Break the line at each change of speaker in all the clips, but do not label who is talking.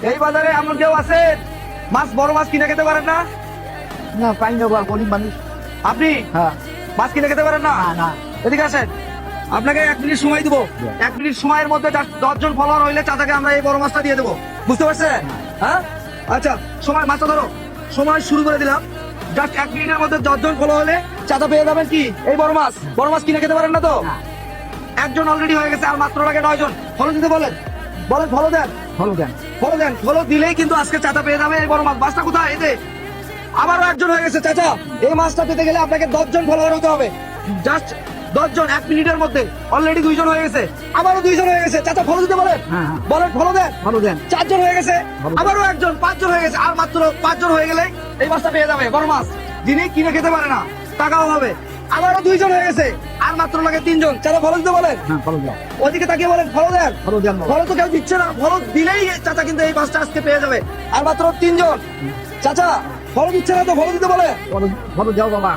এই বাজারে এমন কেউ আছে মাছ, বড় মাছ কিনে খেতে পারেন না?
না পাই না, গরিব মানুষ।
আপনি
হ্যাঁ।
মাছ কিনে খেতে পারেন না?
না।
এদিকে আসেন, আপনাকে 1 মিনিট সময় দিব। 1 মিনিট সময়ের মধ্যে 10 জন ফলোয়ার হইলে চাচাকে আমরা এই বড় মাছটা দিয়ে দেবো, বুঝতে পারছেন? হ্যাঁ, আচ্ছা সময়, মাছটা ধরো, সময় শুরু করে দিলাম। জাস্ট 1 মিনিটের মধ্যে 10 জন ফলো হলে চাচা পেয়ে যাবেন কি এই বড় মাছ। বড় মাছ কিনে খেতে পারেন না তো? একজন অলরেডি হয়ে গেছে, আর মাত্র লাগে 9 জন। ফলো দিতে বলেন, বলেন ফলো দেন,
ভালো দেন।
ফলো দেন। ফলো দিলেই কিন্তু আজকে চাচা পেয়ে যাবে এই বড় মাছ। মাছটা কোথায়? এই যে আবারও একজন হয়ে গেছে চাচা। এই মাছটা পেতে গেলে আপনাকে 10 জন ফলোয়ার হতে হবে, জাস্ট 10 জন। 1 মিনিটের মধ্যে অলরেডি 2 জন হয়ে গেছে, আবারও 2 জন হয়ে গেছে। চাচা ফলো দিতে বলেন,
হ্যাঁ।
বলেন ফলো দেন।
ভালো দেন।
4 জন হয়ে গেছে,
ভালো।
আবারও একজন, 5 জন হয়ে গেছে। আর মাত্র 5 জন হয়ে গেলে এই মাছটা পেয়ে যাবে বড় মাছ, যিনি কিনে খেতে পারে না, টাকাও হবে। আবারও 2 জন হয়ে গেছে, আর মাত্র লাগে 3 জন। চাচা ফলো দিতে বলেন,
হ্যাঁ ভালো দেন।
ওদিকে তাকিয়ে বলেন ফলো দেন।
ভালো দেন।
ফলো তো কেউ দিচ্ছে না, ফলো দিলেই চাচা কিন্তু এই মাছটা আজকে পেয়ে যাবে। আর মাত্র 3 জন। চাচা ফলো দিচ্ছে না তো, ফলো দিতে বলে।
ভালো যাও বাবা।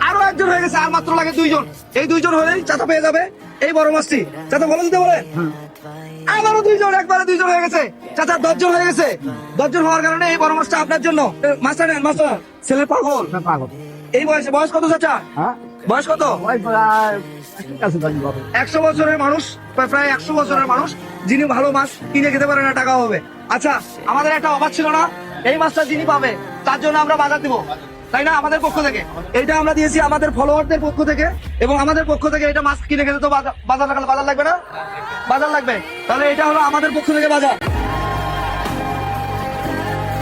আরো একজন হয়ে গেছে, আর মাত্র লাগে 2 জন। এই 2 জন হলেই চাচা পেয়ে যাবে এই বড় মাছটি। চাচা ফলো দিতে বলে। আবারও 2 জন, একবারে 2 জন হয়ে গেছে। চাচা 10 জন হয়ে গেছে। 10 জন হওয়ার কারণে এই বড় মাছটা আপনার জন্য। মাছটা নেন, মাছটা। ছেলে পাগল
পাগল।
এই বয়সে। বয়স কত চাচা?
হ্যাঁ।
বয়স কত?
ওই প্রায় ঠিক আছে জানি বাবা।
100 বছরের মানুষ, প্রায় 100 বছরের মানুষ, যিনি ভালো মাছ কিনে খেতে পারে না, টাকা হবে। আচ্ছা, আমাদের একটা অভাব ছিল না, এই মাছটা যিনি পাবে তার জন্য আমরা বাজার দিব, তাই না? আমাদের পক্ষ থেকে এটা আমরা দিয়েছি, আমাদের ফলোয়ারদের পক্ষ থেকে, এবং আমাদের পক্ষ থেকে এটা মাছ কিনে খেতে তো বাজার লাগবে না? বাজার লাগবে। তাহলে এটা হলো আমাদের পক্ষ থেকে বাজার।